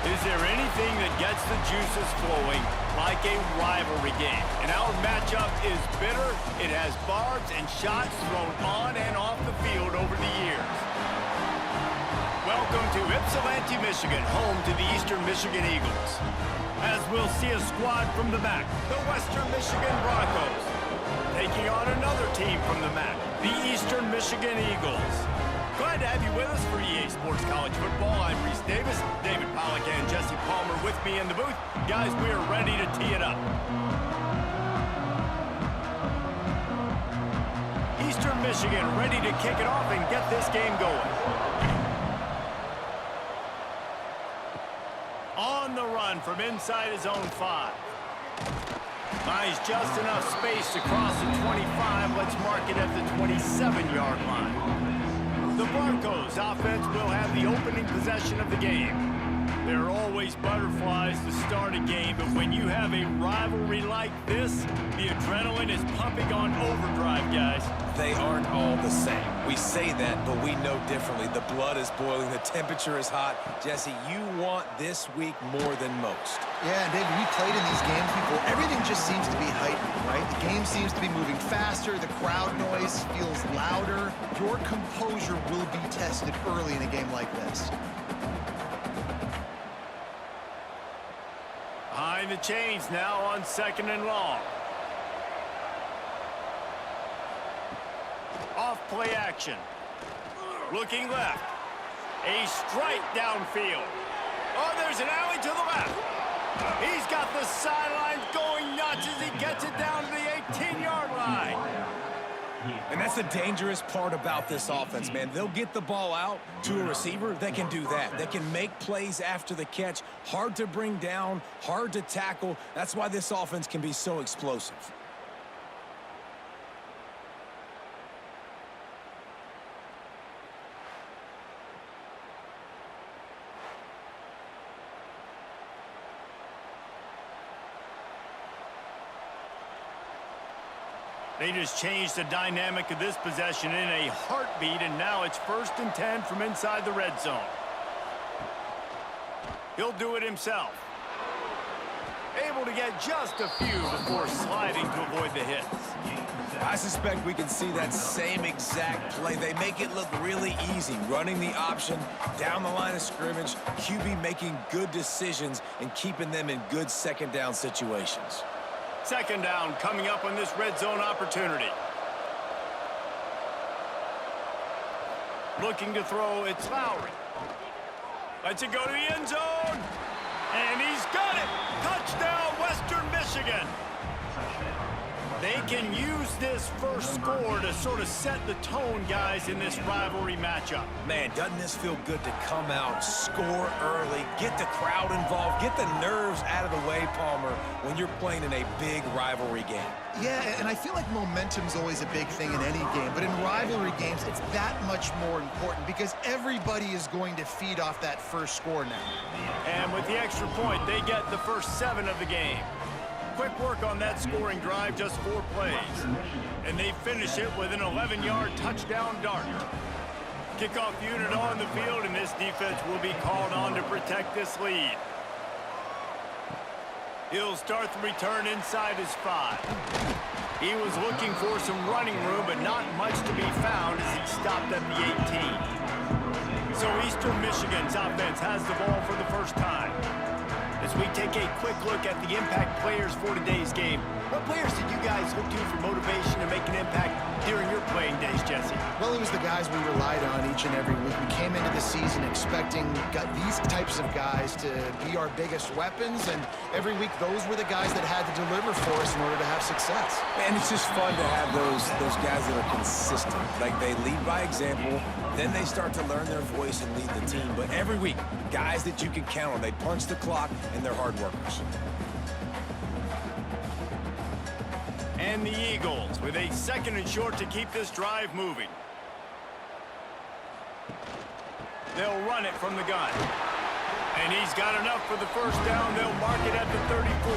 Is there anything that gets the juices flowing like a rivalry game? And our matchup is bitter. It has barbs and shots thrown on and off the field over the years. Welcome to Ypsilanti, Michigan, home to the Eastern Michigan Eagles. As we'll see a squad from the MAC, the Western Michigan Broncos, taking on another team from the MAC, the Eastern Michigan Eagles. Glad to have you with us for EA Sports College Football. I'm Reese Davis, David Pollack and Jesse Palmer with me in the booth. Guys, we are ready to tee it up. Eastern Michigan ready to kick it off and get this game going. On the run from inside his own 5. Finds just enough space to cross the 25. Let's mark it at the 27-yard line. The Broncos offense will have the opening possession of the game. There are always butterflies to start a game, but when you have a rivalry like this, the adrenaline is pumping on overdrive, guys. They aren't all the same. We say that, but we know differently. The blood is boiling. The temperature is hot. Jesse, you want this week more than most. Yeah, and David, we played in these games before. Everything just seems to be heightened, right? The game seems to be moving faster. The crowd noise feels louder. Your composure will be tested early in a game like this. Behind the chains now on 2nd and long. Off play action. Looking left. A strike downfield. Oh, there's an alley to the left. He's got the sidelines going nuts as he gets it down to the 18-yard line. And that's the dangerous part about this offense, man. They'll get the ball out to a receiver. They can do that. They can make plays after the catch. Hard to bring down, hard to tackle. That's why this offense can be so explosive. They just changed the dynamic of this possession in a heartbeat, and now it's 1st and 10 from inside the red zone. He'll do it himself. Able to get just a few before sliding to avoid the hits. I suspect we can see that same exact play. They make it look really easy, running the option down the line of scrimmage, QB making good decisions and keeping them in good 2nd down situations. 2nd down coming up on this red zone opportunity. Looking to throw, it's Lowry. Lets it go to the end zone. And he's got it. Touchdown, Western Michigan. They can use this first score to sort of set the tone, guys, in this rivalry matchup. Man, doesn't this feel good to come out, score early, get the crowd involved, get the nerves out of the way, Palmer, when you're playing in a big rivalry game? Yeah, and I feel like momentum's always a big thing in any game, but in rivalry games, it's that much more important because everybody is going to feed off that first score now. And with the extra point, they get the first 7 of the game. Quick work on that scoring drive, just 4 plays. And they finish it with an 11-yard touchdown dart. Kickoff unit on the field, and this defense will be called on to protect this lead. He'll start the return inside his 5. He was looking for some running room, but not much to be found as he stopped at the 18. So Eastern Michigan's offense has the ball for the first time. As we take a quick look at the impact players for today's game, what players did you guys look to for motivation to make an impact during your playing days, Jesse? Well, it was the guys we relied on each and every week. We came into the season expecting these types of guys to be our biggest weapons, and every week those were the guys that had to deliver for us in order to have success. And it's just fun to have those guys that are consistent. Like, they lead by example, then they start to learn their voice and lead the team. But every week, guys that you can count on. They punch the clock, and they're hard workers. And the Eagles with a 2nd and short to keep this drive moving. They'll run it from the gun. And he's got enough for the first down. They'll mark it at the 34.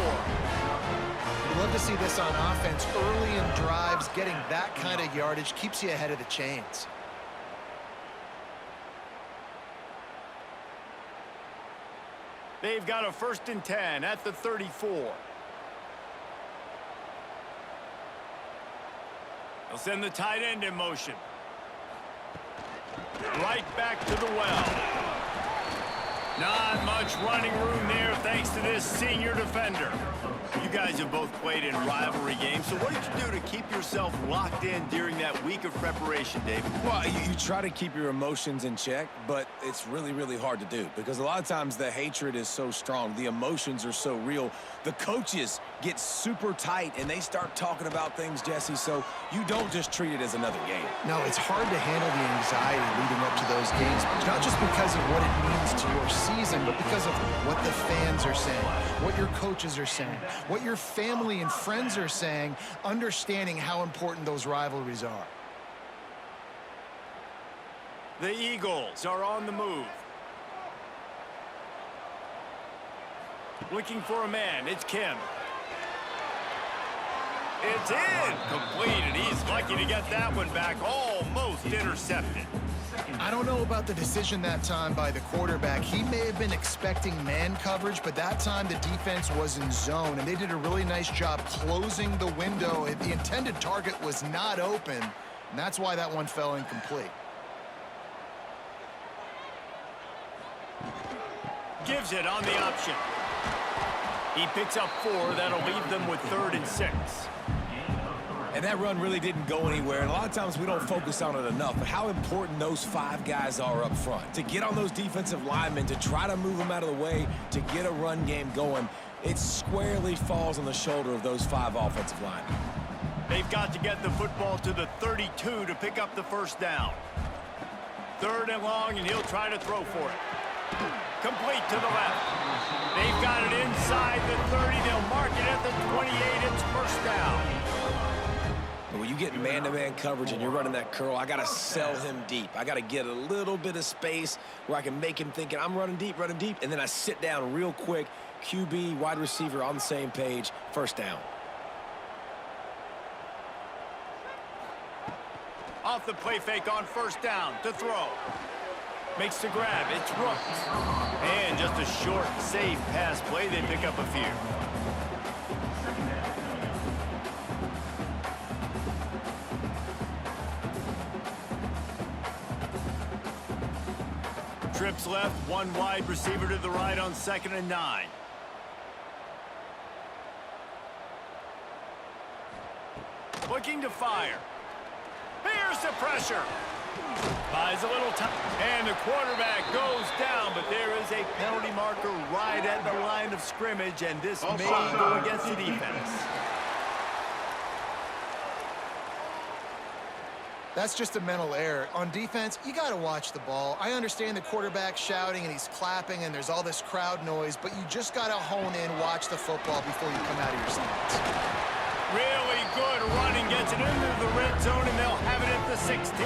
We love to see this on offense. Early in drives, getting that kind of yardage keeps you ahead of the chains. They've got a 1st and 10 at the 34. They'll send the tight end in motion. Right back to the well. Not much running room there thanks to this senior defender. You guys have both played in rivalry games, so what did you do to keep yourself locked in during that week of preparation, David? Well, you try to keep your emotions in check, but it's really, really hard to do because a lot of times the hatred is so strong. The emotions are so real. The coaches get super tight, and they start talking about things, Jesse, so you don't just treat it as another game. No, it's hard to handle the anxiety leading up to those games, not just because of what it means to your season, but because of what the fans are saying, what your coaches are saying, what your family and friends are saying, understanding how important those rivalries are. The Eagles are on the move. Looking for a man, it's Kim. It's in, completed. He's lucky to get that one back, almost intercepted. I don't know about the decision that time by the quarterback. He may have been expecting man coverage, but that time the defense was in zone, and they did a really nice job closing the window. The intended target was not open, and that's why that one fell incomplete. Gives it on the option. He picks up 4. That'll leave them with 3rd and 6. And that run really didn't go anywhere, and a lot of times we don't focus on it enough, but how important those 5 guys are up front. To get on those defensive linemen, to try to move them out of the way, to get a run game going, it squarely falls on the shoulder of those 5 offensive linemen. They've got to get the football to the 32 to pick up the 1st down. 3rd and long, and he'll try to throw for it. Complete to the left. They've got it inside the 30. They'll mark it at the 28. It's 1st down. When you get man-to-man coverage and you're running that curl, I got to sell him deep. I got to get a little bit of space where I can make him thinking I'm running deep, and then I sit down real quick. QB, wide receiver on the same page, 1st down. Off the play fake on 1st down to throw. Makes the grab. It's Rooks. And just a short, safe pass play. They pick up a few. Trips left, 1 wide receiver to the right on 2nd and 9. Looking to fire. Here's the pressure. Buys a little time. And the quarterback goes down, but there is a penalty marker right at the line of scrimmage, and this may go against the defense. That's just a mental error. On defense, you got to watch the ball. I understand the quarterback shouting and he's clapping and there's all this crowd noise, but you just got to hone in, watch the football before you come out of your stance. Really good running, gets it into the red zone, and they'll have it at the 16.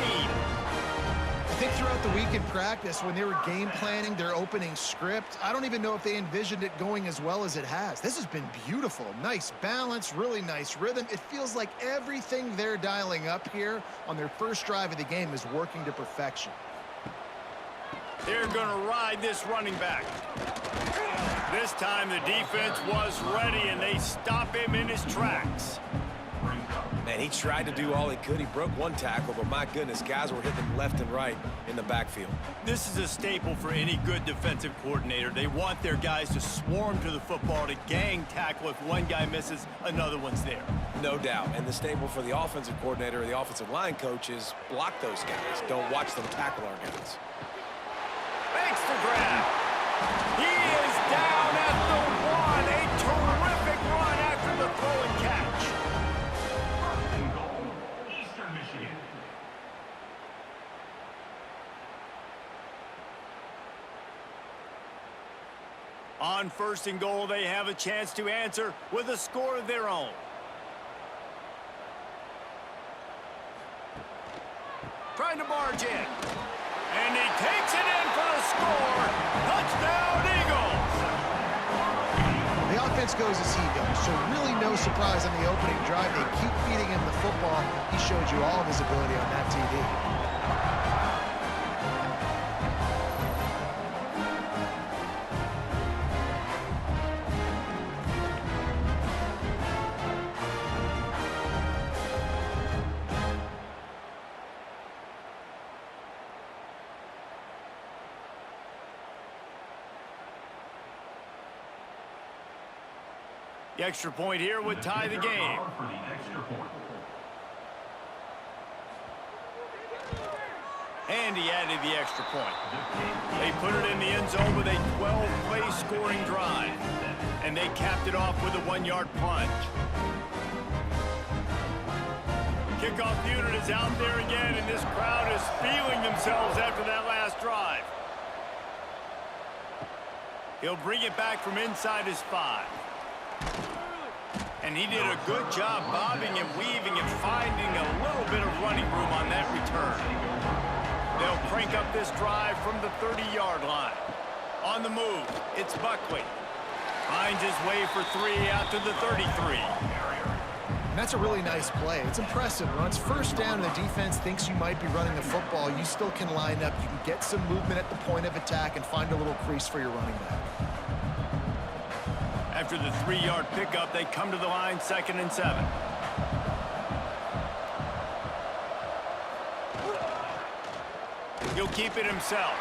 I think throughout the week in practice, when they were game planning their opening script, I don't even know if they envisioned it going as well as it has. This has been beautiful. Nice balance, really nice rhythm. It feels like everything they're dialing up here on their first drive of the game is working to perfection. They're going to ride this running back. This time the defense was ready, and they stop him in his tracks. Man, he tried to do all he could. He broke 1 tackle, but my goodness, guys were hitting him left and right in the backfield. This is a staple for any good defensive coordinator. They want their guys to swarm to the football, to gang tackle. If one guy misses, another one's there. No doubt. And the staple for the offensive coordinator or the offensive line coach is block those guys. Don't watch them tackle our guys. Makes the grab. He is down at the 1. A terrific run after the throw and catch. On 1st and goal, they have a chance to answer with a score of their own. Trying to barge in. And he takes it in for the score. Touchdown, Eagles! The offense goes as he goes, so really no surprise on the opening drive. They keep feeding him the football. He showed you all of his ability on that TV. The extra point here would tie the game. And he added the extra point. They put it in the end zone with a 12-play scoring drive. And they capped it off with a 1-yard plunge. Kickoff unit is out there again, and this crowd is feeling themselves after that last drive. He'll bring it back from inside his 5. And he did a good job bobbing and weaving and finding a little bit of running room on that return. They'll crank up this drive from the 30-yard line. On the move, it's Buckley. Finds his way for 3 out to the 33. And that's a really nice play. It's impressive. When it's first down and the defense thinks you might be running the football, you still can line up. You can get some movement at the point of attack and find a little crease for your running back. After the 3-yard pickup, they come to the line, 2nd and 7. He'll keep it himself.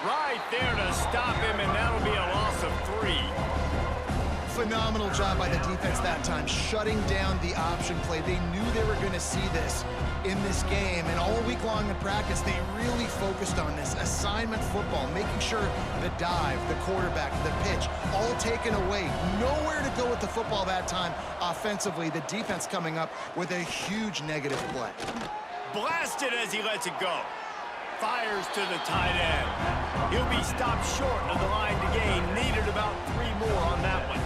Right there to stop him, and that'll be a loss of 3. Phenomenal job by the defense that time, shutting down the option play. They knew they were going to see this in this game, and all week long in practice, they really focused on this assignment football, making sure the dive, the quarterback, the pitch, all taken away. Nowhere to go with the football that time offensively. The defense coming up with a huge negative play. Blasted as he lets it go. Fires to the tight end. He'll be stopped short of the line to gain. Needed about 3 more on that one.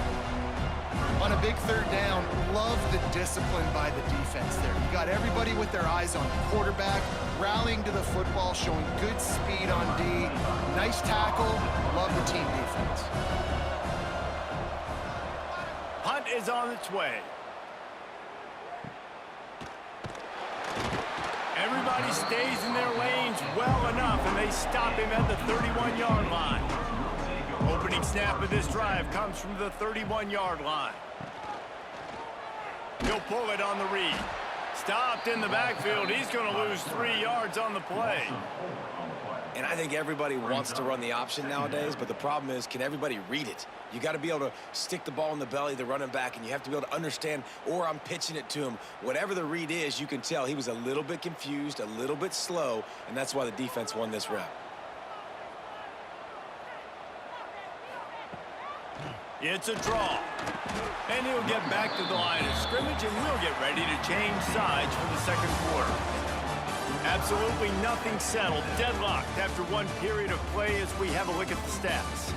On a big 3rd down, love the discipline by the defense there. You got everybody with their eyes on the quarterback, rallying to the football, showing good speed on D. Nice tackle. Love the team defense. Punt is on its way. Everybody stays in their lanes well enough, and they stop him at the 31-yard line. Opening snap of this drive comes from the 31-yard line. He'll pull it on the read. Stopped in the backfield. He's going to lose 3 yards on the play. And I think everybody wants to run the option nowadays, but the problem is, can everybody read it? You got to be able to stick the ball in the belly of the running back, and you have to be able to understand, or I'm pitching it to him. Whatever the read is, you can tell he was a little bit confused, a little bit slow, and that's why the defense won this rep. It's a draw. And he'll get back to the line of scrimmage, and we'll get ready to change sides for the 2nd quarter. Absolutely nothing settled, deadlocked after 1 period of play as we have a look at the stats.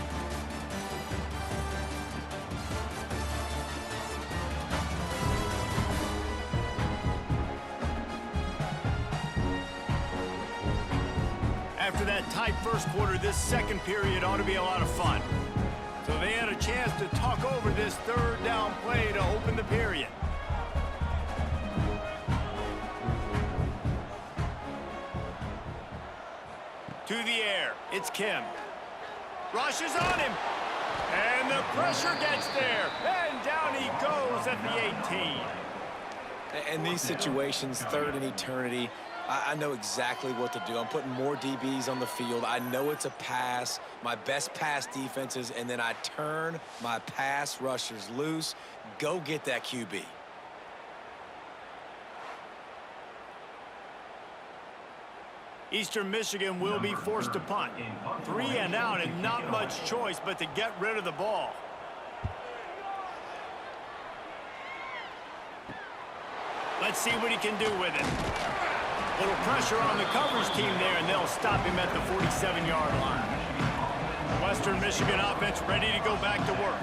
After that tight first quarter, this 2nd period ought to be a lot of fun. So they had a chance to talk over this 3rd down play to open the period. To the air, it's Kim. Rushes on him. And the pressure gets there. And down he goes at the 18. In these situations, 3rd and eternity, I know exactly what to do. I'm putting more DBs on the field. I know it's a pass, my best pass defenses, and then I turn my pass rushers loose. Go get that QB. Eastern Michigan will be forced to punt. 3 and out, and not much choice but to get rid of the ball. Let's see what he can do with it. Little pressure on the coverage team there, and they'll stop him at the 47-yard line. Western Michigan offense ready to go back to work.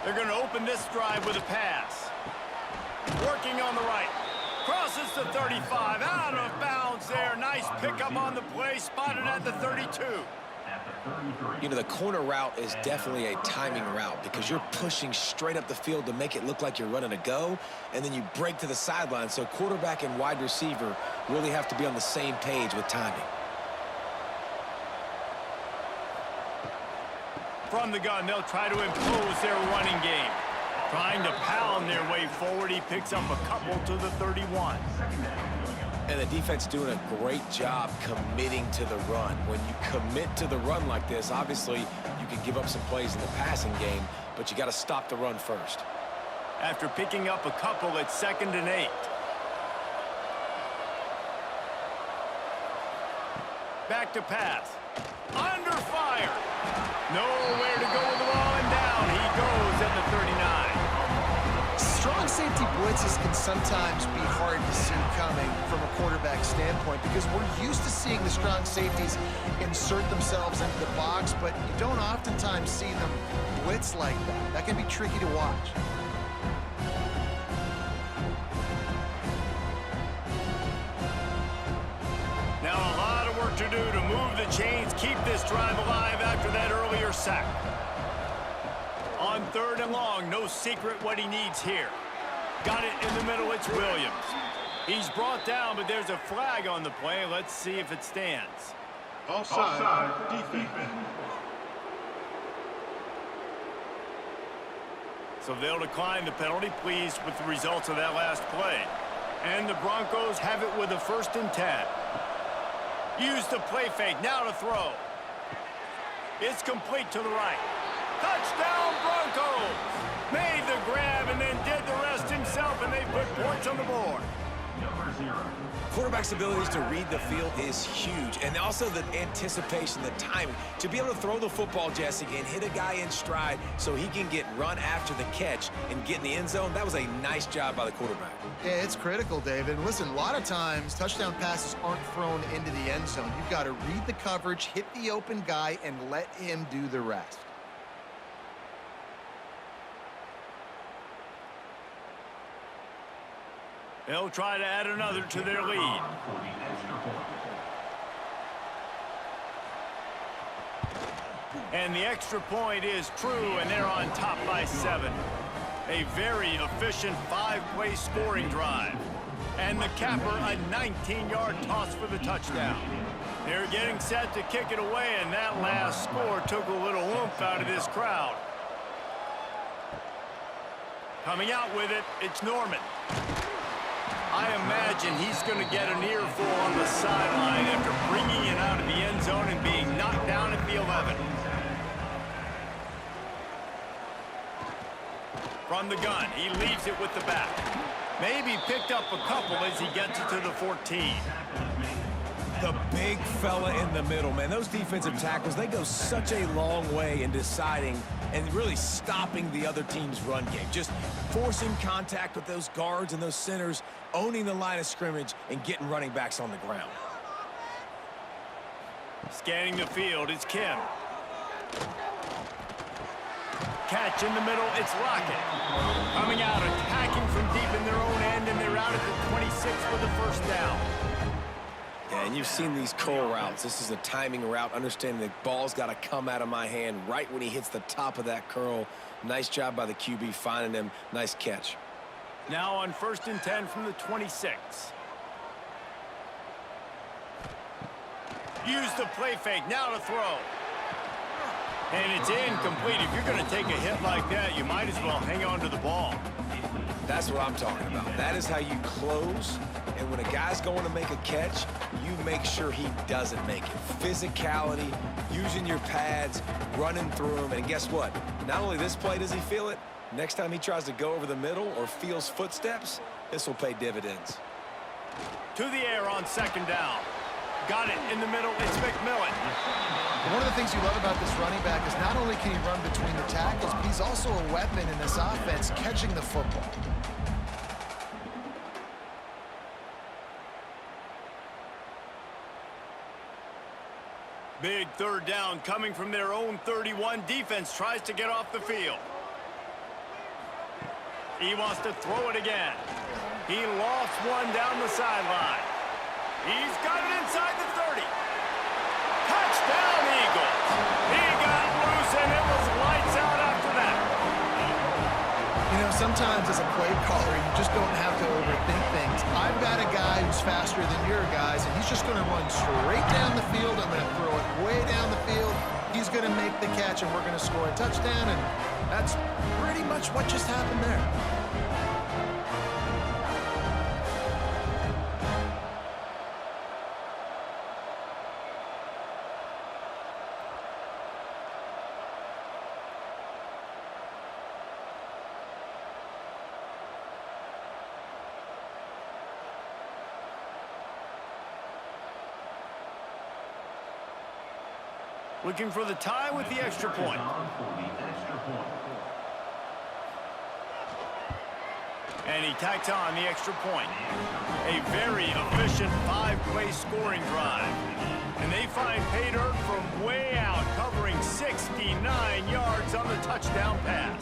They're going to open this drive with a pass. Working on the right. Crosses the 35. Out of bounds there. Nice pickup on the play. Spotted at the 32. You know, the corner route is definitely a timing route because you're pushing straight up the field to make it look like you're running a go, and then you break to the sideline. So quarterback and wide receiver really have to be on the same page with timing. From the gun, they'll try to impose their running game. Trying to pound their way forward. He picks up a couple to the 31. And the defense doing a great job committing to the run. When you commit to the run like this, obviously you can give up some plays in the passing game, but you got to stop the run first. After picking up a couple, it's 2nd and 8. Back to pass. Under fire. Nowhere to go with the ball, and down he goes at the 39. Strong safety blitzes can sometimes be hard to see coming from a quarterback standpoint because we're used to seeing the strong safeties insert themselves into the box, but you don't oftentimes see them blitz like that. That can be tricky to watch. Now a lot of work to do to move the chains, keep this drive alive after that earlier sack. On 3rd and long, no secret what he needs here. Got it in the middle, it's Williams. He's brought down, but there's a flag on the play. Let's see if it stands. Offside, defense. So they'll decline the penalty, pleased with the results of that last play. And the Broncos have it with a 1st and 10. Use the play fake, now to throw. It's complete to the right. Touchdown, Broncos! Made the grab and then did the rest himself, and they put points on the board. Quarterback's abilities to read the field is huge, and also the anticipation, the timing. To be able to throw the football, Jesse, and hit a guy in stride so he can get run after the catch and get in the end zone, that was a nice job by the quarterback. Yeah, it's critical, David. And listen, a lot of times touchdown passes aren't thrown into the end zone. You've got to read the coverage, hit the open guy, and let him do the rest. They'll try to add another to their lead. And the extra point is true, and they're on top by 7. A very efficient 5-play scoring drive. And the capper, a 19-yard toss for the touchdown. They're getting set to kick it away, and that last score took a little oomph out of this crowd. Coming out with it, it's Norman. I imagine he's going to get an earful on the sideline after bringing it out of the end zone and being knocked down at the 11. From the gun, he leaves it with the back. Maybe picked up a couple as he gets it to the 14. The big fella in the middle, man. Those defensive tackles, they go such a long way in deciding and really stopping the other team's run game. Just forcing contact with those guards and those centers, owning the line of scrimmage, and getting running backs on the ground. Scanning the field, it's Kim. Catch in the middle, it's Lockett. Coming out, attacking from deep in their own end, and they're out at the 26 for the 1st down. Yeah, and you've seen these curl routes. This is a timing route, understanding the ball's got to come out of my hand right when he hits the top of that curl. Nice job by the QB finding him. Nice catch. Now on 1st and 10 from the 26. Use the play fake, now to throw. And it's incomplete. If you're going to take a hit like that, you might as well hang on to the ball. That's what I'm talking about. That is how you close. And when a guy's going to make a catch, you make sure he doesn't make it. Physicality, using your pads, running through him. And guess what? Not only this play does he feel it, next time he tries to go over the middle or feels footsteps, this will pay dividends. To the air on 2nd down. Got it in the middle. It's McMillan. One of the things you love about this running back is not only can he run between the tackles, but he's also a weapon in this offense, catching the football. Big 3rd down coming from their own 31. Defense tries to get off the field. He wants to throw it again. He lost one down the sideline. He's got it inside the 30. Touchdown, Eagles. He got loose, and it was lights out after that. You know, sometimes as a play caller, you just don't have to overthink things. I've got a guy who's faster than your guys, and he's just going to run straight down the field. I'm going to throw it way down the field. He's going to make the catch, and we're going to score a touchdown, and that's pretty much what just happened there. Looking for the tie with the extra point. And he tacks on the extra point. A very efficient 5-play scoring drive. And they find pay dirt from way out, covering 69 yards on the touchdown pass.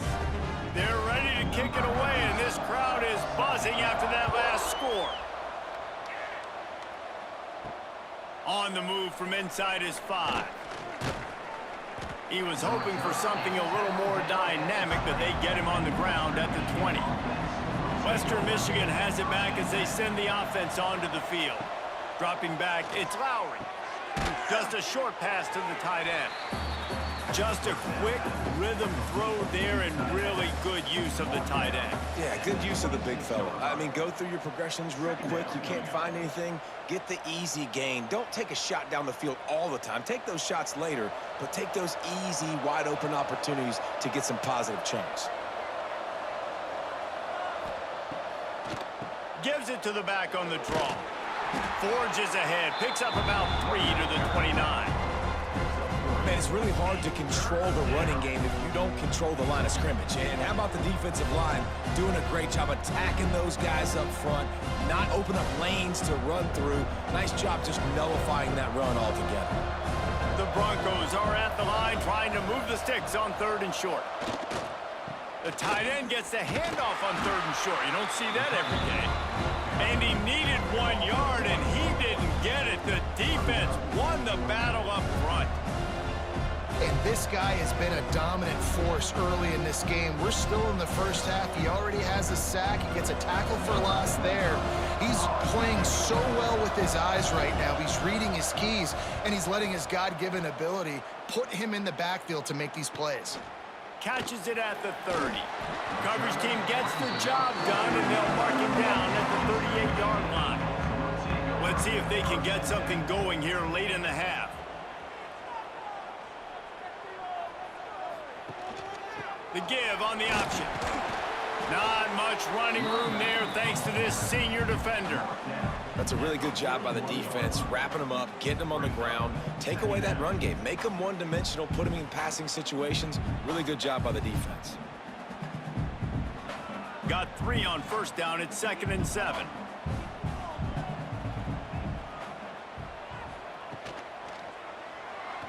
They're ready to kick it away, and this crowd is buzzing after that last score. On the move from inside his 5. He was hoping for something a little more dynamic, but they get him on the ground at the 20. Western Michigan has it back as they send the offense onto the field. Dropping back, it's Lowry. Just a short pass to the tight end. Just a quick rhythm throw there and really good use of the tight end. Yeah, good use of the big fella. I mean, go through your progressions real quick. You can't find anything. Get the easy gain. Don't take a shot down the field all the time. Take those shots later, but take those easy, wide-open opportunities to get some positive chunks. Gives it to the back on the draw. Forges ahead. Picks up about 3 to the 29. Man, it's really hard to control the running game if you don't control the line of scrimmage. And how about the defensive line doing a great job attacking those guys up front, not open up lanes to run through. Nice job just nullifying that run altogether. The Broncos are at the line trying to move the sticks on 3rd and short. The tight end gets the handoff on 3rd and short. You don't see that every day. And he needed 1 yard, and he didn't get it. The defense won the battle up front. And this guy has been a dominant force early in this game. We're still in the first half. He already has a sack. He gets a tackle for loss there. He's playing so well with his eyes right now. He's reading his keys, and he's letting his God-given ability put him in the backfield to make these plays. Catches it at the 30. Coverage team gets the job done, and they'll mark him down at the 38-yard line. Let's see if they can get something going here late in the half. The give on the option. Not much running room there thanks to this senior defender. That's a really good job by the defense, wrapping them up, getting them on the ground, take away that run game, make them one-dimensional, put them in passing situations. Really good job by the defense. Got 3 on 1st down. It's 2nd and 7.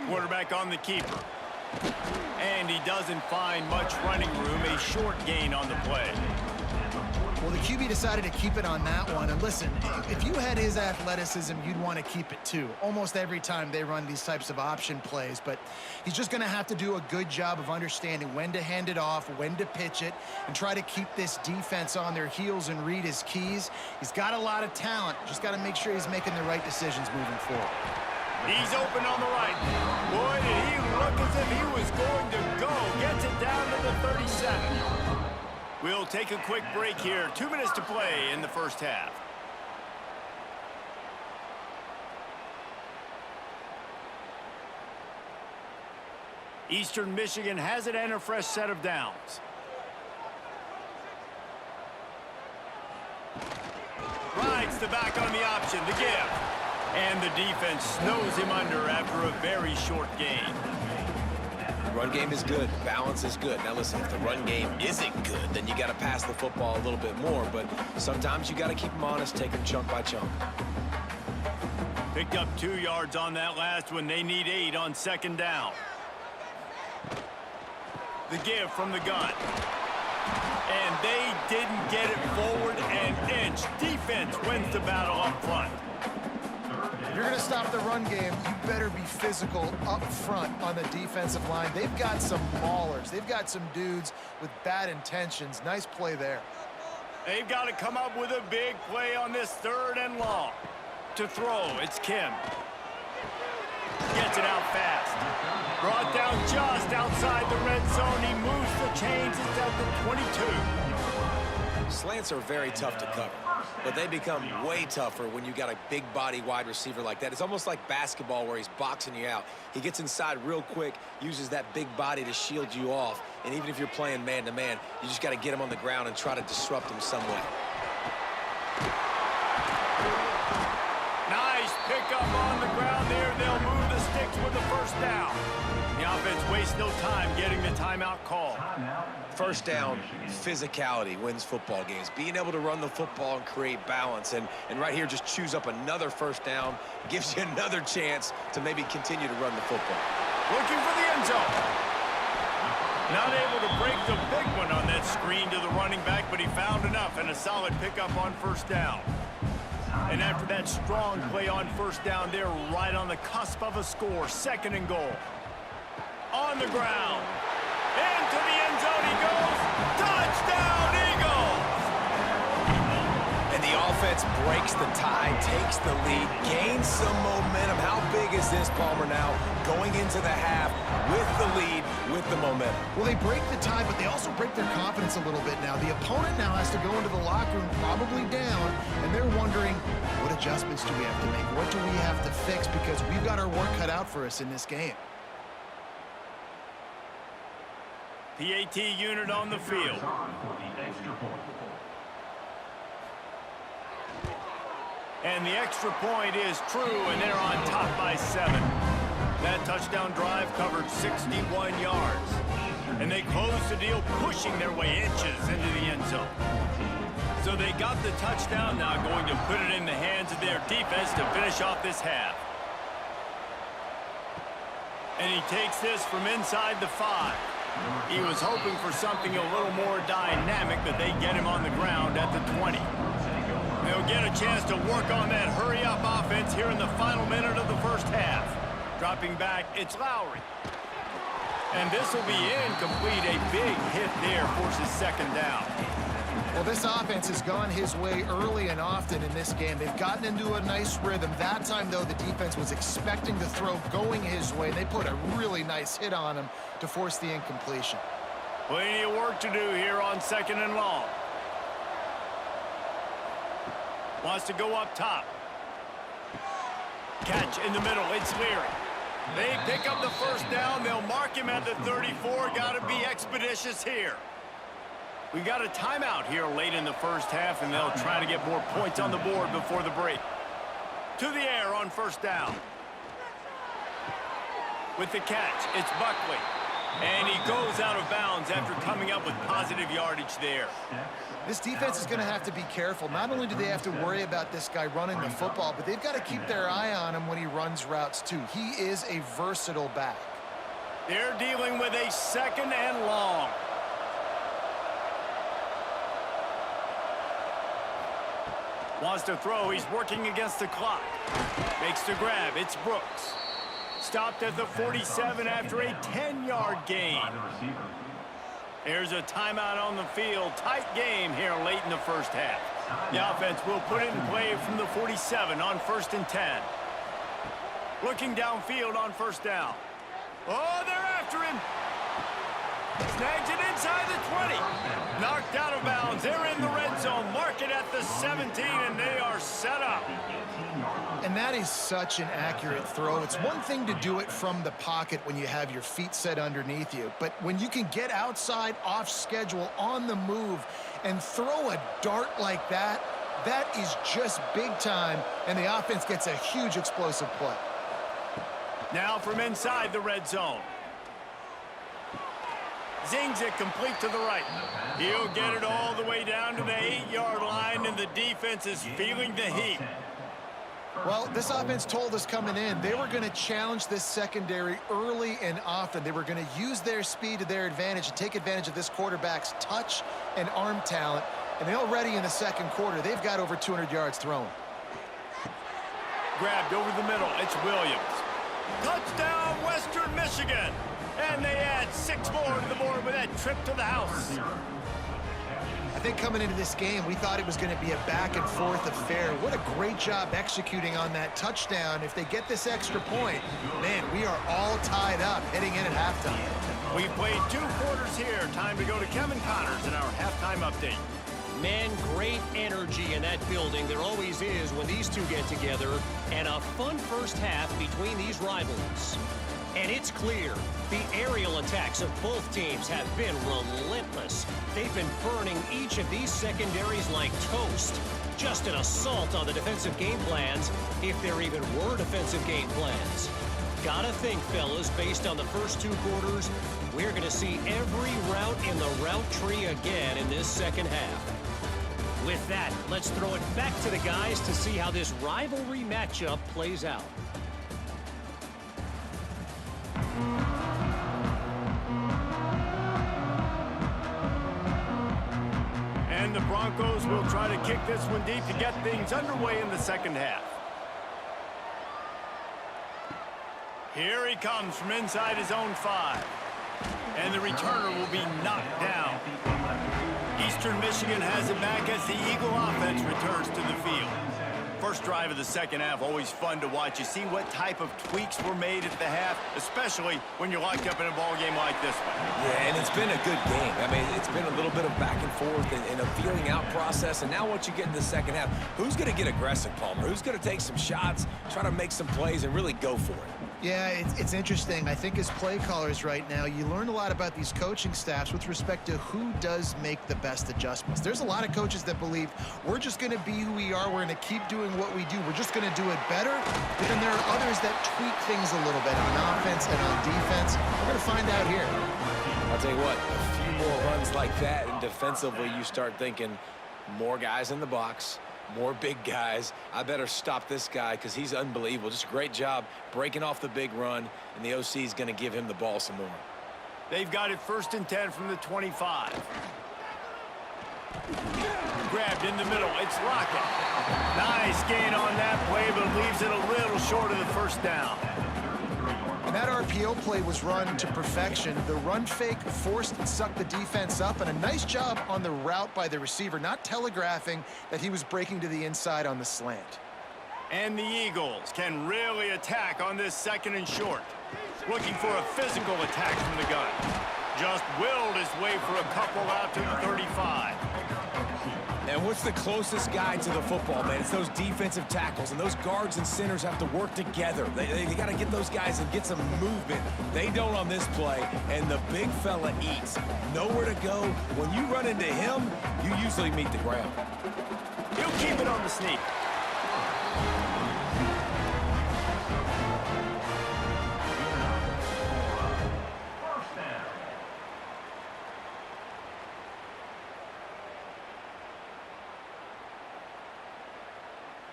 Quarterback on the keeper. And he doesn't find much running room. A short gain on the play. Well, the QB decided to keep it on that one. And listen, if you had his athleticism, you'd want to keep it too. Almost every time they run these types of option plays. But he's just going to have to do a good job of understanding when to hand it off, when to pitch it, and try to keep this defense on their heels and read his keys. He's got a lot of talent. Just got to make sure he's making the right decisions moving forward. He's open on the right. Boy, did he look as if he was going to go. Gets it down to the 37. We'll take a quick break here. 2 minutes to play in the first half. Eastern Michigan has it and a fresh set of downs. Rides the back on the option. The give. And the defense snows him under after a very short gain. Run game is good. Balance is good. Now listen, if the run game isn't good, then you got to pass the football a little bit more. But sometimes you got to keep them honest, take them chunk by chunk. Picked up 2 yards on that last one. They need 8 on 2nd down. The give from the gun. And they didn't get it forward an inch. Defense wins the battle up front. If you're going to stop the run game, you better be physical up front on the defensive line. They've got some maulers. They've got some dudes with bad intentions. Nice play there. They've got to come up with a big play on this 3rd and long. To throw, it's Kim. Gets it out fast. Brought down just outside the red zone. He moves the chains. It's at the 22. Slants are very tough to cover, but they become way tougher when you got a big body wide receiver like that. It's almost like basketball where he's boxing you out. He gets inside real quick, uses that big body to shield you off, and even if you're playing man-to-man, you just got to get him on the ground and try to disrupt him some way. Nice pickup on the ground there. They'll move the sticks with the 1st down. waste no time getting the timeout call. First down, physicality wins football games. Being able to run the football and create balance. And right here, just choose up another first down. Gives you another chance to maybe continue to run the football. Looking for the end zone. Not able to break the big one on that screen to the running back, but he found enough and a solid pickup on first down. And after that strong play on first down, they're right on the cusp of a score. 2nd and goal. On the ground. Into the end zone he goes. Touchdown, Eagles! And the offense breaks the tie, takes the lead, gains some momentum. How big is this, Palmer, now going into the half with the lead, with the momentum? Well, they break the tie, but they also break their confidence a little bit now. The opponent now has to go into the locker room probably down, and they're wondering, what adjustments do we have to make? What do we have to fix? Because we've got our work cut out for us in this game. PAT unit on the field. And the extra point is true, and they're on top by 7. That touchdown drive covered 61 yards. And they closed the deal, pushing their way inches into the end zone. So they got the touchdown, now going to put it in the hands of their defense to finish off this half. And he takes this from inside the 5. He was hoping for something a little more dynamic, but they get him on the ground at the 20. They'll get a chance to work on that hurry-up offense here in the final minute of the first half. Dropping back, it's Lowry. And this will be incomplete. A big hit there forces 2nd down. Well, this offense has gone his way early and often in this game. They've gotten into a nice rhythm. That time, though, the defense was expecting the throw going his way. They put a really nice hit on him to force the incompletion. Plenty of work to do here on 2nd and long. Wants to go up top. Catch in the middle. It's Leary. They pick up the first down. They'll mark him at the 34. Got to be expeditious here. We got a timeout here late in the first half, and they'll try to get more points on the board before the break. To the air on first down. With the catch, it's Buckley. And he goes out of bounds after coming up with positive yardage there. This defense is going to have to be careful. Not only do they have to worry about this guy running the football, but they've got to keep their eye on him when he runs routes, too. He is a versatile back. They're dealing with a 2nd and long. Wants to throw. He's working against the clock. Makes the grab. It's Brooks. Stopped at the 47 after a 10-yard gain. There's a timeout on the field. Tight game here late in the first half. The offense will put it in play from the 47 on 1st and 10. Looking downfield on first down. Oh, they're after him. Snags it inside the 20. Knocked out of bounds. They're in the red zone. Mark it at the 17, and they are set up. And that is such an accurate throw. It's one thing to do it from the pocket when you have your feet set underneath you, but when you can get outside, off schedule, on the move, and throw a dart like that, that is just big time, and the offense gets a huge explosive play. Now from inside the red zone. Zings it complete to the right. He'll get it all the way down to the 8-yard line, and the defense is feeling the heat. Well, this offense told us coming in they were going to challenge this secondary early and often. They were going to use their speed to their advantage and take advantage of this quarterback's touch and arm talent. And already in the second quarter, they've got over 200 yards thrown. Grabbed over the middle. It's Williams. Touchdown, Western Michigan. And they add 6 more to the board with that trip to the house. I think coming into this game, we thought it was going to be a back-and-forth affair. What a great job executing on that touchdown. If they get this extra point, man, we are all tied up heading in at halftime. We played 2 quarters here. Time to go to Kevin Connors in our halftime update. Man, great energy in that building. There always is when these two get together. And a fun first half between these rivals. And it's clear, the aerial attacks of both teams have been relentless. They've been burning each of these secondaries like toast. Just an assault on the defensive game plans, if there even were defensive game plans. Gotta think, fellas, based on the first 2 quarters, we're going to see every route in the route tree again in this second half. With that, let's throw it back to the guys to see how this rivalry matchup plays out. And the Broncos will try to kick this one deep to get things underway in the second half. Here he comes from inside his own 5. And the returner will be knocked down. Eastern Michigan has it back as the Eagle offense returns to the field. First drive of the second half, always fun to watch. You see what type of tweaks were made at the half, especially when you're locked up in a ball game like this one. Yeah, and it's been a good game. I mean, it's been a little bit of back and forth and a feeling out process. And now once you get in the second half, who's going to get aggressive, Palmer? Who's going to take some shots, try to make some plays, and really go for it? Yeah, it's interesting. I think as play callers right now, you learn a lot about these coaching staffs with respect to who does make the best adjustments. There's a lot of coaches that believe we're just going to be who we are. We're going to keep doing what we do. We're just going to do it better. But then there are others that tweak things a little bit on offense and on defense. We're going to find out here. I'll tell you what, a few more runs like that, and defensively you start thinking more guys in the box, more big guys. I better stop this guy because he's unbelievable. Just a great job breaking off the big run, and the OC is going to give him the ball some more. They've got it 1st and 10 from the 25. Grabbed in the middle. It's Lockett. Nice gain on that play, but leaves it a little short of the first down. And that RPO play was run to perfection. The run fake forced and sucked the defense up, and a nice job on the route by the receiver, not telegraphing that he was breaking to the inside on the slant. And the Eagles can really attack on this 2nd and short. Looking for a physical attack from the gun. Just willed his way for a couple out to the 35. And what's the closest guy to the football, man? It's those defensive tackles, and those guards and centers have to work together. They got to get those guys and get some movement. They don't on this play, and the big fella eats. Nowhere to go. When you run into him, you usually meet the ground. He'll keep it on the sneak.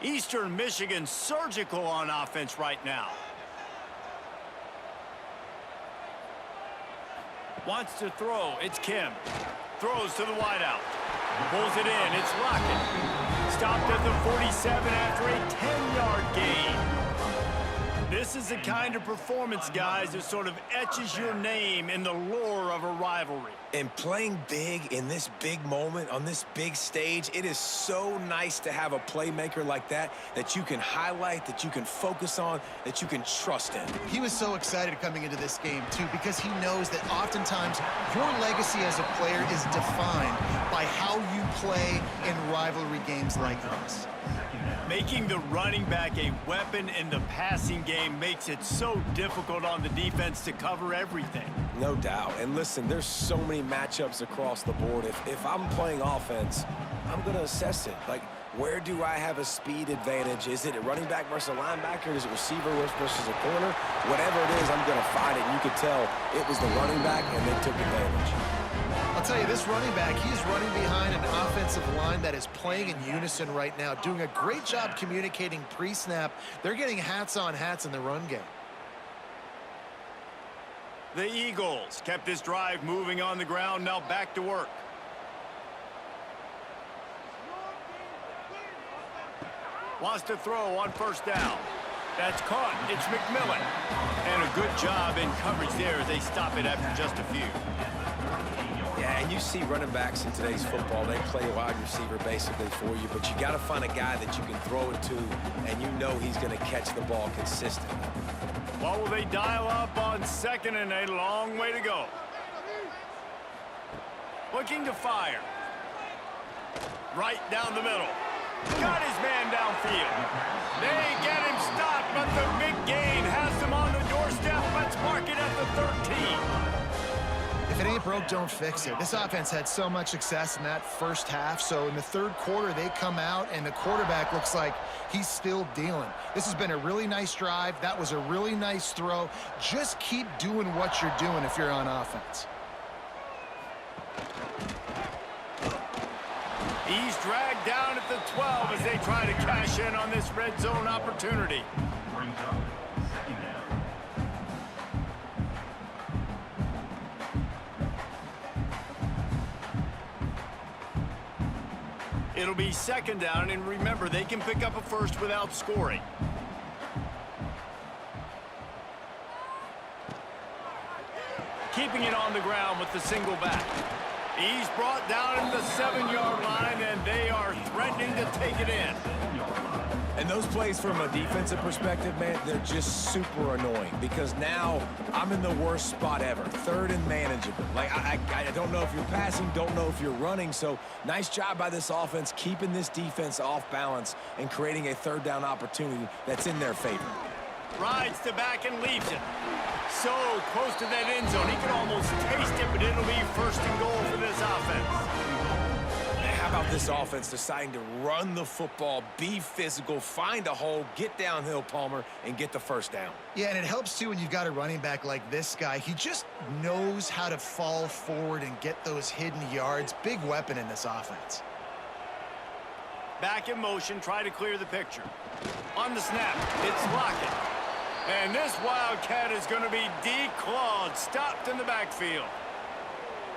Eastern Michigan surgical on offense right now. Wants to throw. It's Kim. Throws to the wideout. Pulls it in. It's Lockett. Stopped at the 47 after a 10-yard gain. This is the kind of performance, guys, that sort of etches your name in the lore of a rivalry. And playing big in this big moment, on this big stage, it is so nice to have a playmaker like that you can highlight, that you can focus on, that you can trust in. He was so excited coming into this game, too, because he knows that oftentimes your legacy as a player is defined by how you play in rivalry games like this. Making the running back a weapon in the passing game makes it so difficult on the defense to cover everything. No doubt. And listen, there's so many matchups across the board. If I'm playing offense, I'm going to assess it. Like, where do I have a speed advantage? Is it a running back versus a linebacker? Is it receiver versus a corner? Whatever it is, I'm going to find it. And you could tell it was the running back, and they took advantage. I'll tell you, this running back, he's running behind an offensive line that is playing in unison right now, doing a great job communicating pre-snap. They're getting hats on hats in the run game. The Eagles kept this drive moving on the ground, now back to work. Wants to throw on 1st down. That's caught. It's McMillan. And a good job in coverage there as they stop it after just a few. Yeah, and you see running backs in today's football, they play wide receiver basically for you, but you got to find a guy that you can throw it to, and you know he's going to catch the ball consistently. What will they dial up on 2nd and a long way to go? Looking to fire. Right down the middle. Got his man downfield. They get him stopped, but the big gain has them on the doorstep. Let's mark it at the 13. If it ain't broke, don't fix it. This offense had so much success in that first half, so in the third quarter, they come out, and the quarterback looks like he's still dealing. This has been a really nice drive. That was a really nice throw. Just keep doing what you're doing if you're on offense. He's dragged down at the 12 as they try to cash in on this red zone opportunity. It'll be second down, and remember, they can pick up a first without scoring. Keeping it on the ground with the single back. He's brought down at the 7-yard line, and they are threatening to take it in. And those plays from a defensive perspective, man, they're just super annoying because now I'm in the worst spot ever. Third and manageable. Like, I don't know if you're passing, don't know if you're running. So nice job by this offense keeping this defense off balance and creating a third down opportunity that's in their favor. Rides to back and leaves it. So close to that end zone. He can almost taste it, but it'll be first and goal for this offense. Man, how about this offense deciding to run the football, be physical, find a hole, get downhill, Palmer, and get the first down? Yeah, and it helps, too, when you've got a running back like this guy. He just knows how to fall forward and get those hidden yards. Big weapon in this offense. Back in motion, try to clear the picture. On the snap, it's Lockett. And this Wildcat is going to be declawed, stopped in the backfield.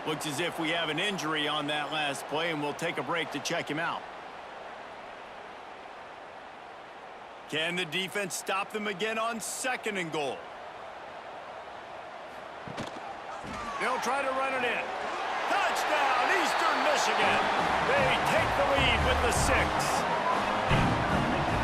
Looks as if we have an injury on that last play, and we'll take a break to check him out. Can the defense stop them again on second and goal? They'll try to run it in. Touchdown, Eastern Michigan. They take the lead with the 6.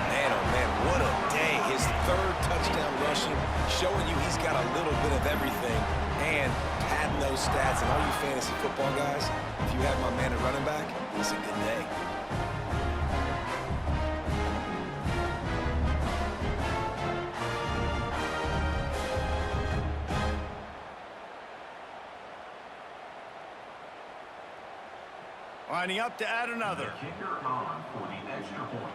Man, oh man, what a day. His third touchdown rushing, showing you he's got a little bit of everything and padding those stats. And all you fantasy football guys, if you have my man at running back, it's a good day. Lining up to add another. Kicker on for the extra point.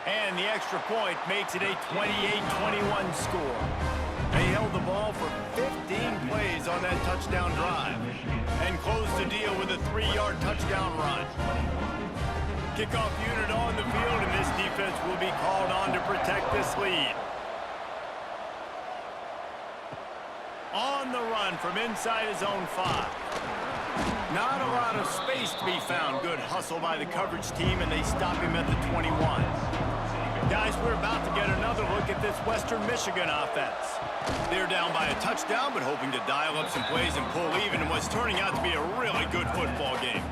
And the extra point makes it a 28-21 score. They held the ball for 15 plays on that touchdown drive and closed the deal with a 3-yard touchdown run. Kickoff unit on the field, and this defense will be called on to protect this lead. On the run from inside his own 5. Not a lot of space to be found. Good hustle by the coverage team, and they stop him at the 21. Guys, we're about to get another look at this Western Michigan offense. They're down by a touchdown, but hoping to dial up some plays and pull even in what's turning out to be a really good football game.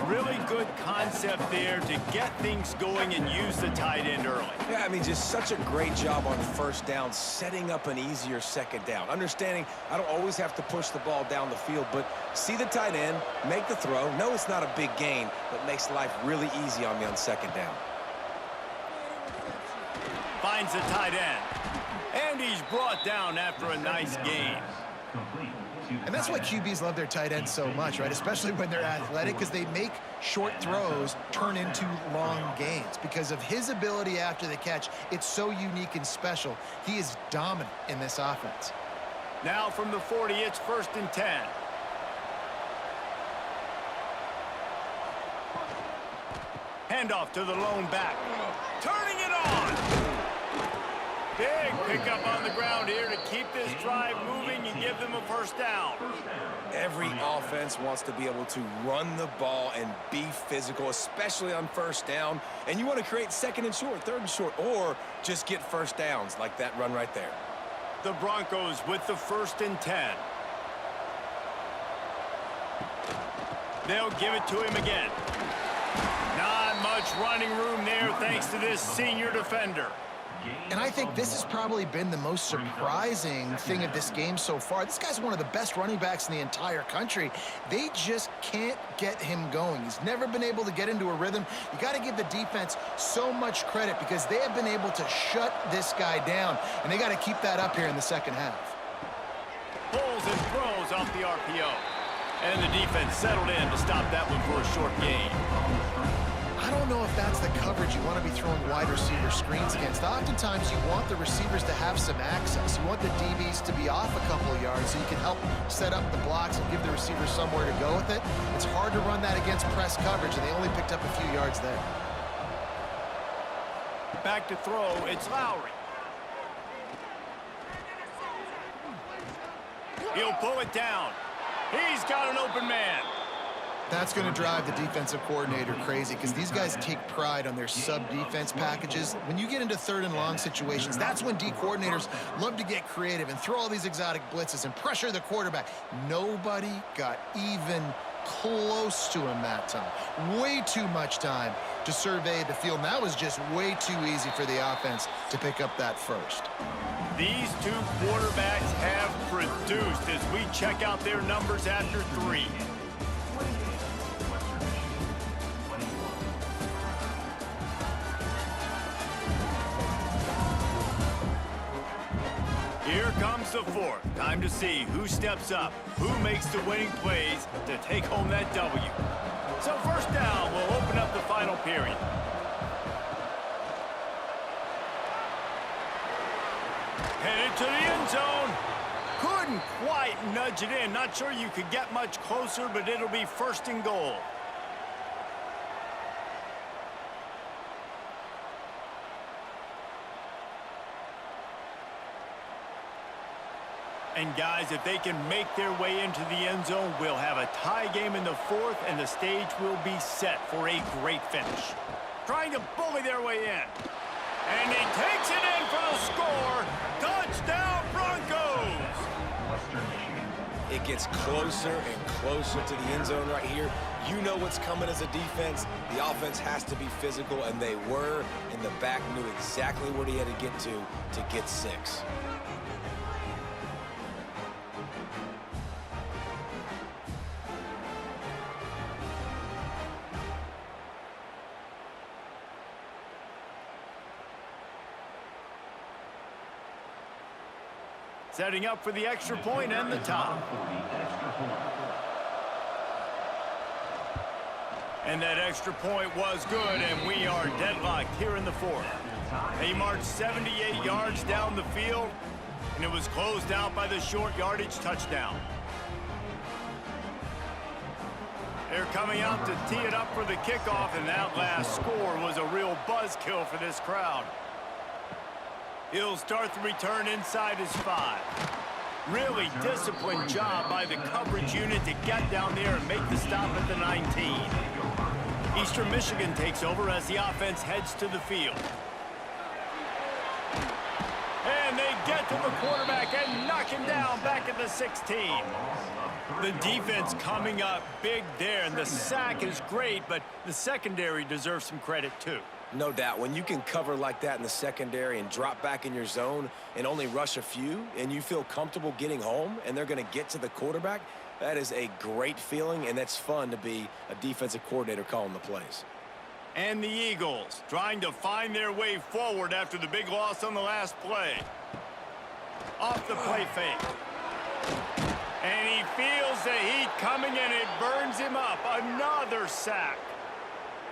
Really good concept there to get things going and use the tight end early. Yeah, I mean, just such a great job on first down, setting up an easier second down. Understanding I don't always have to push the ball down the field, but see the tight end, make the throw. No, it's not a big gain, but makes life really easy on me on second down. Finds the tight end. And he's brought down after a nice gain. And that's why QBs love their tight ends so much, right? Especially when they're athletic, because they make short throws turn into long gains. Because of his ability after the catch, it's so unique and special. He is dominant in this offense. Now from the 40, it's 1st and 10. Handoff to the lone back. Turning it on. Big pickup on the ground here to keep this drive moving and give them a first down. Every offense wants to be able to run the ball and be physical, especially on first down. And you want to create second and short, third and short, or just get first downs like that run right there. The Broncos with the 1st and 10. They'll give it to him again. Not much running room there thanks to this senior defender. And I think this has probably been the most surprising thing of this game so far. This guy's one of the best running backs in the entire country. They just can't get him going. He's never been able to get into a rhythm. You got to give the defense so much credit because they have been able to shut this guy down, and they got to keep that up here in the second half. pulls and throws off the RPO. And the defense settled in to stop that one for a short gain. I don't know if that's the coverage you want to be throwing wide receiver screens against. Oftentimes, you want the receivers to have some access. You want the DBs to be off a couple of yards so you can help set up the blocks and give the receivers somewhere to go with it. It's hard to run that against press coverage, and they only picked up a few yards there. Back to throw, it's Lowry. He'll pull it down. He's got an open man. That's going to drive the defensive coordinator crazy because these guys take pride on their sub-defense packages. When you get into third and long situations, that's when D coordinators love to get creative and throw all these exotic blitzes and pressure the quarterback. Nobody got even close to him that time. Way too much time to survey the field. And that was just way too easy for the offense to pick up that first. These two quarterbacks have produced as we check out their numbers after 3. Here comes the 4th. Time to see who steps up, who makes the winning plays to take home that W. So first down, we'll open up the final period. Headed to the end zone. Couldn't quite nudge it in. Not sure you could get much closer, but it'll be 1st and goal. And guys, if they can make their way into the end zone, we'll have a tie game in the 4th, and the stage will be set for a great finish. Trying to bully their way in. And he takes it in for the score. Touchdown, Broncos! It gets closer and closer to the end zone right here. You know what's coming as a defense. The offense has to be physical, and they were. And the back knew exactly what he had to get 6. Setting up for the extra point and the top. And that extra point was good, and we are deadlocked here in the 4th. They marched 78 yards down the field, and it was closed out by the short yardage touchdown. They're coming out to tee it up for the kickoff, and that last score was a real buzzkill for this crowd. He'll start the return inside his 5. Really disciplined job by the coverage unit to get down there and make the stop at the 19. Eastern Michigan takes over as the offense heads to the field. And they get to the quarterback and knock him down back at the 16. The defense coming up big there, and the sack is great, but the secondary deserves some credit too. No doubt. When you can cover like that in the secondary and drop back in your zone and only rush a few, and you feel comfortable getting home and they're going to get to the quarterback, that is a great feeling, and that's fun to be a defensive coordinator calling the plays. And the Eagles trying to find their way forward after the big loss on the last play. Off the play fake. And he feels the heat coming, and it burns him up. Another sack.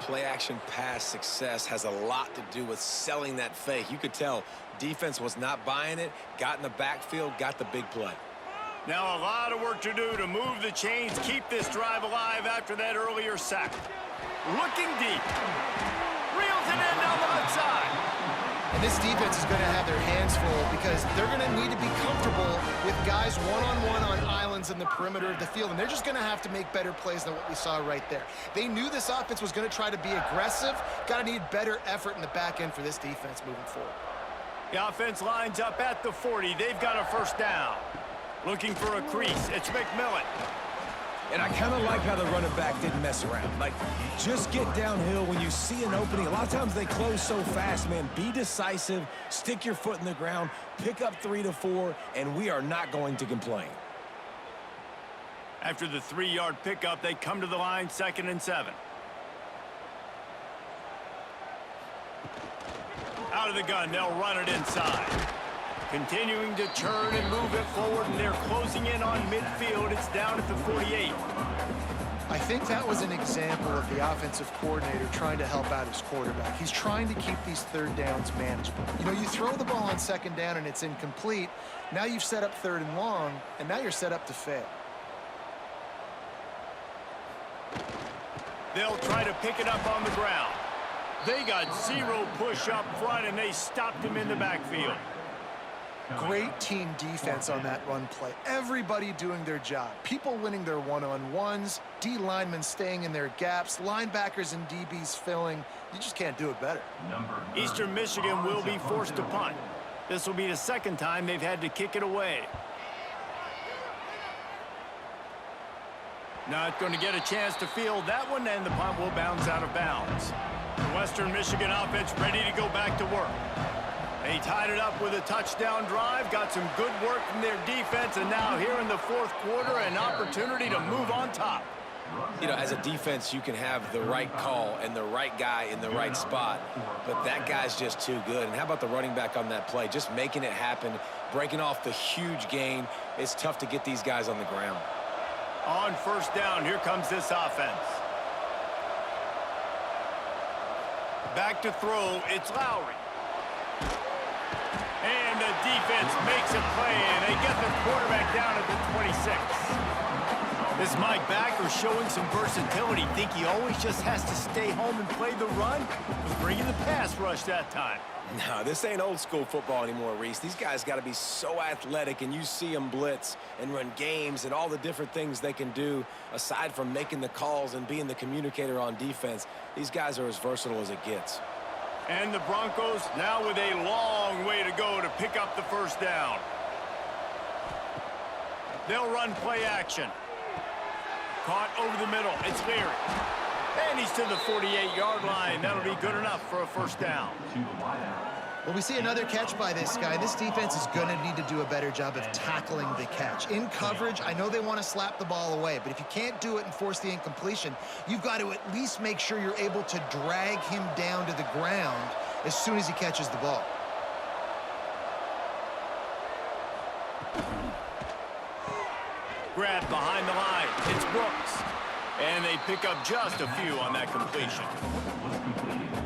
Play-action pass success has a lot to do with selling that fake. You could tell defense was not buying it, got in the backfield, got the big play. Now a lot of work to do to move the chains, keep this drive alive after that earlier sack. Looking deep. Reels it in down the left side. And this defense is going to have their hands full because they're going to need to be comfortable with guys one-on-one on islands in the perimeter of the field, and they're just going to have to make better plays than what we saw right there. They knew this offense was going to try to be aggressive. Got to need better effort in the back end for this defense moving forward. The offense lines up at the 40. They've got a 1st down. Looking for a crease. It's McMillan. And I kind of like how the running back didn't mess around. Like, just get downhill when you see an opening. A lot of times they close so fast, man. Be decisive, stick your foot in the ground, pick up 3 to 4, and we are not going to complain. After the 3-yard pickup, they come to the line, 2nd and 7. Out of the gun, they'll run it inside. Continuing to turn and move it forward, and they're closing in on midfield. It's down at the 48. I think that was an example of the offensive coordinator trying to help out his quarterback. He's trying to keep these third downs manageable. You know, you throw the ball on second down and it's incomplete. Now you've set up third and long, and now you're set up to fail. They'll try to pick it up on the ground. They got zero push up front, and they stopped him in the backfield. Great team defense on that run play. Everybody doing their job. People winning their one-on-ones, D linemen staying in thetheir gaps, linebackers and DBs filling. You just can't do it better. Eastern Michigan will be forced to punt. This will be the second time they've had to kick it away. Not going to get a chance to field that one, and the punt will bounce out of bounds. The Western Michigan offense ready to go back to work. They tied it up with a touchdown drive, got some good work from their defense, and now here in the fourth quarter, an opportunity to move on top. You know, as a defense, you can have the right call and the right guy in the right spot, but that guy's just too good. And how about the running back on that play? Just making it happen, breaking off the huge gain. It's tough to get these guys on the ground. On first down, here comes this offense. Back to throw, it's Lowry. And the defense makes a play, and they get the quarterback down at the 26. This Mike Backer showing some versatility. Think he always just has to stay home and play the run? He's bringing the pass rush that time. No, this ain't old school football anymore, Reese. These guys got to be so athletic, and you see them blitz and run games and all the different things they can do aside from making the calls and being the communicator on defense. These guys are as versatile as it gets. And the Broncos now with a long way to go to pick up the first down. They'll run play action. Caught over the middle. It's Leary. And he's to the 48-yard line. That'll be good enough for a first down. Well, we see another catch by this guy. This defense is going to need to do a better job of tackling the catch. In coverage, I know they want to slap the ball away, but if you can't do it and force the incompletion, you've got to at least make sure you're able to drag him down to the ground as soon as he catches the ball. Grab behind the line. It's Brooks. And they pick up just a few on that completion.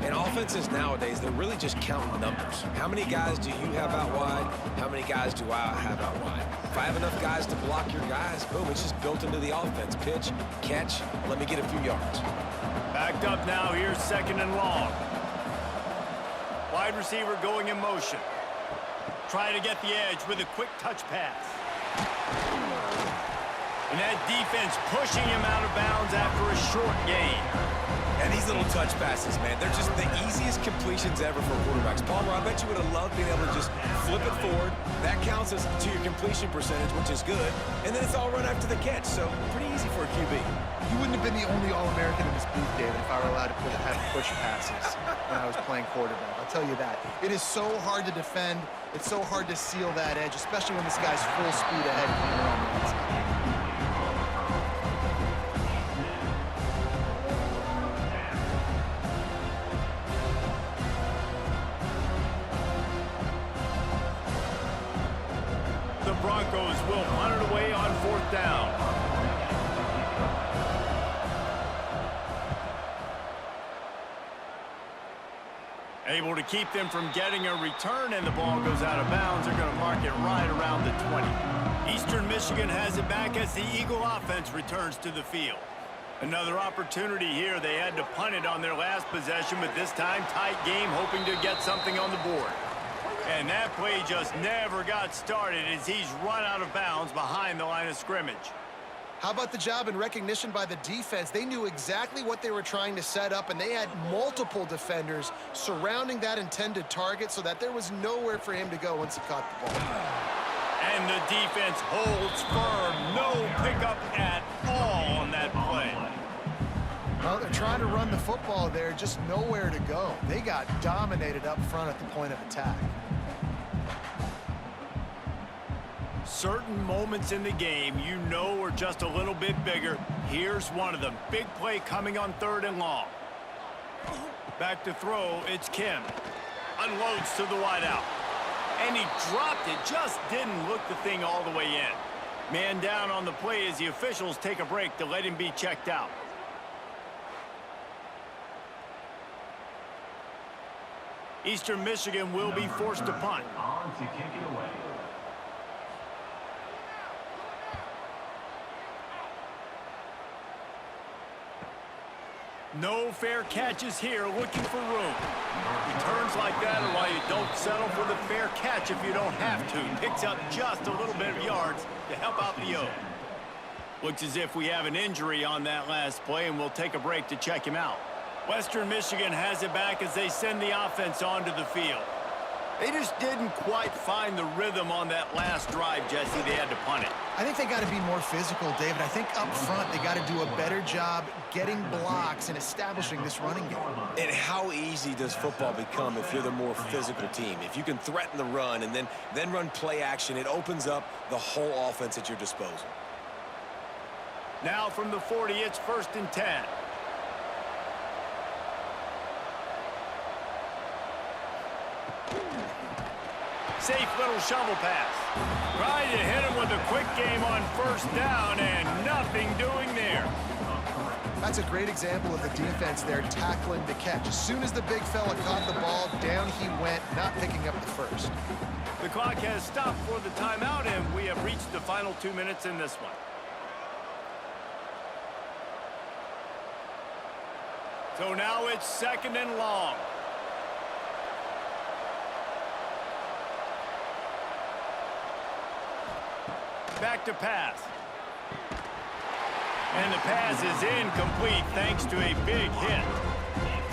And offenses nowadays, they're really just counting numbers. How many guys do you have out wide? How many guys do I have out wide? If I have enough guys to block your guys, boom, it's just built into the offense. Pitch, catch, let me get a few yards. Backed up now, here's second and long. Wide receiver going in motion. Try to get the edge with a quick touch pass. And that defense pushing him out of bounds after a short gain. And these little touch passes, man, they're just the easiest completions ever for quarterbacks. Palmer, I bet you would have loved being able to just flip it forward. That counts as to your completion percentage, which is good. And then it's all run after the catch, so pretty easy for a QB. You wouldn't have been the only All-American in this booth, David, if I were allowed to have push passes when I was playing quarterback. I'll tell you that. It is so hard to defend. It's so hard to seal that edge, especially when this guy's full speed ahead coming around the outside. The Broncos will punt it away on fourth down. Able to keep them from getting a return, and the ball goes out of bounds. They're going to mark it right around the 20. Eastern Michigan has it back as the Eagle offense returns to the field. Another opportunity here. They had to punt it on their last possession, but this time tight game, hoping to get something on the board. And that play just never got started as he's run out of bounds behind the line of scrimmage. How about the job and recognition by the defense? They knew exactly what they were trying to set up, and they had multiple defenders surrounding that intended target so that there was nowhere for him to go once he caught the ball. And the defense holds firm. No pickup at all on that play. Well, they're trying to run the football there, just nowhere to go. They got dominated up front at the point of attack. Certain moments in the game you know are just a little bit bigger. Here's one of them. Big play coming on third and long. Back to throw, it's Kim. Unloads to the wideout. And he dropped it, just didn't look the thing all the way in. Man down on the play as the officials take a break to let him be checked out. Eastern Michigan will be forced to punt. On to kick it away. No fair catches here, looking for room. Returns like that are why you don't settle for the fair catch if you don't have to. Picks up just a little bit of yards to help out the O. Looks as if we have an injury on that last play, and we'll take a break to check him out. Western Michigan has it back as they send the offense onto the field. They just didn't quite find the rhythm on that last drive, Jesse. They had to punt it. I think they got to be more physical, David. I think up front they got to do a better job getting blocks and establishing this running game. And how easy does football become if you're the more physical team? If you can threaten the run and then run play action, it opens up the whole offense at your disposal. Now from the 40, it's 1st and 10. Safe little shovel pass. Trying to hit him with a quick game on 1st down, and nothing doing there. That's a great example of the defense there tackling the catch. As soon as the big fella caught the ball, down he went, not picking up the first. The clock has stopped for the timeout, and we have reached the final 2 minutes in this one. So now it's 2nd and long. Back to pass. And the pass is incomplete thanks to a big hit.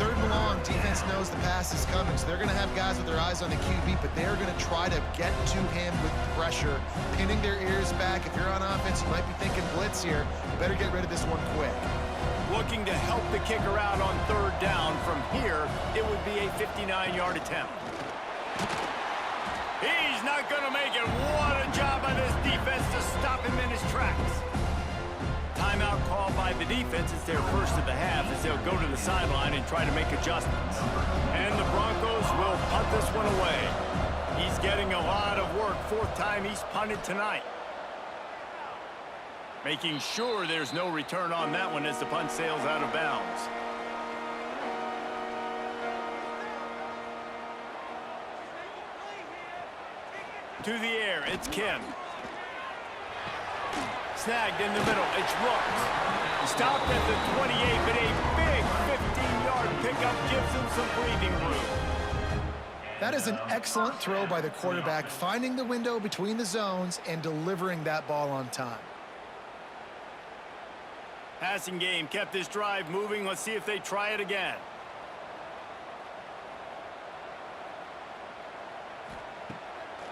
3rd and long, defense knows the pass is coming, so they're going to have guys with their eyes on the QB, but they're going to try to get to him with pressure, pinning their ears back. If you're on offense, you might be thinking blitz here. You better get rid of this one quick. Looking to help the kicker out on 3rd down. From here, it would be a 59-yard attempt. He's not going to make it. What a job by this defense to stop him in his tracks. Timeout called by the defense. It's their first of the half as they'll go to the sideline and try to make adjustments. And the Broncos will punt this one away. He's getting a lot of work. 4th time he's punted tonight. Making sure there's no return on that one as the punt sails out of bounds. To the air, it's Kim. Snagged in the middle, it's Rooks. Stopped at the 28, but a big 15-yard pickup gives him some breathing room. That is an excellent throw by the quarterback, finding the window between the zones and delivering that ball on time. Passing game kept this drive moving. Let's see if they try it again.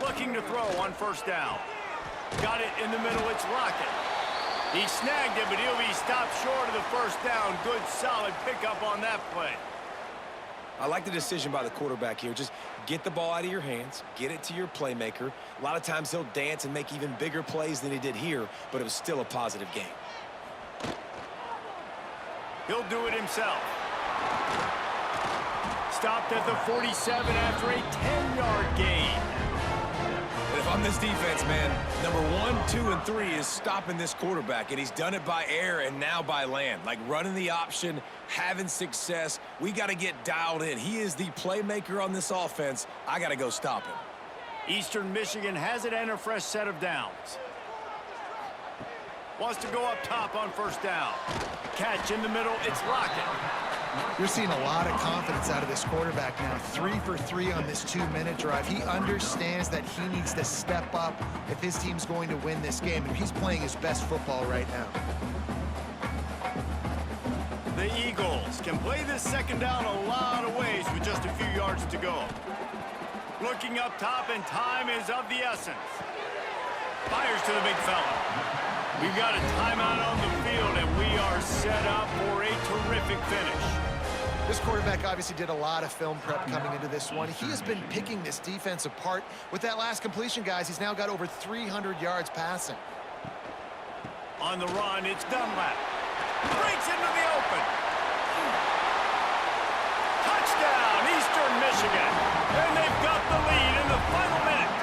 Looking to throw on 1st down. Got it in the middle, it's Lockett. He snagged it, but he'll be stopped short of the 1st down. Good, solid pickup on that play. I like the decision by the quarterback here. Just get the ball out of your hands, get it to your playmaker. A lot of times he'll dance and make even bigger plays than he did here, but it was still a positive game. He'll do it himself. Stopped at the 47 after a 10-yard gain. And if I'm this defense, man, number 1, 2, and 3 is stopping this quarterback, and he's done it by air and now by land. Like running the option, having success. We got to get dialed in. He is the playmaker on this offense. I got to go stop him. Eastern Michigan has it and a fresh set of downs. Wants to go up top on 1st down. Catch in the middle, it's Lockett. You're seeing a lot of confidence out of this quarterback now. 3 for 3 on this 2-minute drive. He understands that he needs to step up if his team's going to win this game, and he's playing his best football right now. The Eagles can play this 2nd down a lot of ways with just a few yards to go. Looking up top, and time is of the essence. Fires to the big fella. We've got a timeout on the field, and we are set up for a terrific finish. This quarterback obviously did a lot of film prep coming into this one. He has been picking this defense apart. With that last completion, guys, he's now got over 300 yards passing. On the run, it's Dunlap. Breaks into the open. Touchdown, Eastern Michigan. And they've got the lead in the final minute.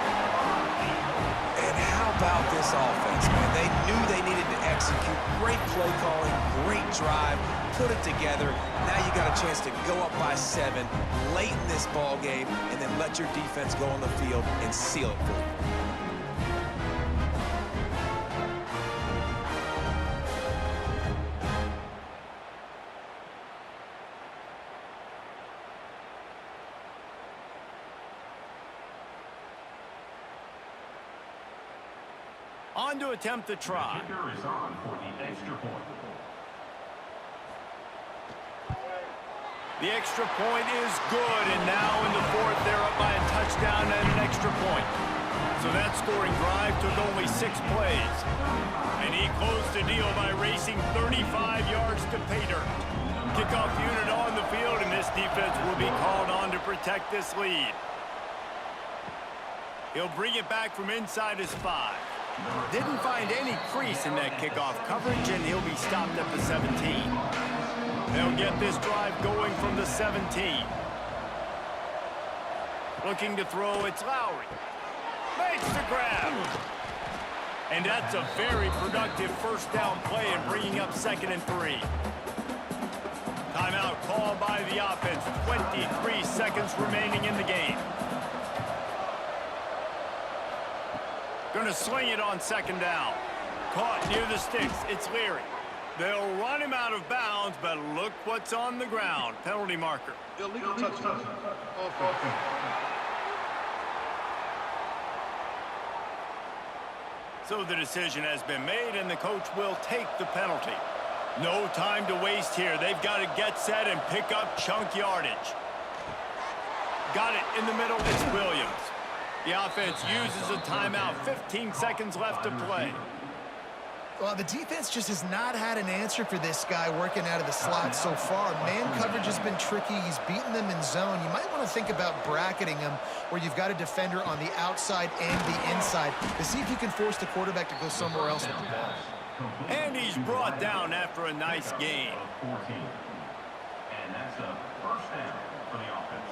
And how about this offense, man? They knew they needed to execute. Great play calling, great drive, put it together. Now you got a chance to go up by 7 late in this ball game and then let your defense go on the field and seal it for you. On to attempt the try. Kicker is on for the extra point. The extra point is good, and now in the fourth, they're up by a touchdown and an extra point. So that scoring drive took only 6 plays. And he closed the deal by racing 35 yards to pay dirt. Kickoff unit on the field, and this defense will be called on to protect this lead. He'll bring it back from inside his 5. Didn't find any crease in that kickoff coverage, and he'll be stopped at the 17. They'll get this drive going from the 17. Looking to throw, it's Lowry. Makes the grab. And that's a very productive first down play and bringing up 2nd and 3. Timeout called by the offense. 23 seconds remaining in the game. Gonna sling it on 2nd down. Caught near the sticks. It's Leary. They'll run him out of bounds, but look what's on the ground. Penalty marker. Illegal touchdown. Offense. So the decision has been made, and the coach will take the penalty. No time to waste here. They've got to get set and pick up chunk yardage. Got it in the middle. It's Williams. The offense uses a timeout. 15 seconds left to play. Well, the defense just has not had an answer for this guy working out of the slot so far. Man coverage has been tricky. He's beaten them in zone. You might want to think about bracketing him where you've got a defender on the outside and the inside to see if you can force the quarterback to go somewhere else with the ball. And he's brought down after a nice gain. 14. And that's a first down for the offense.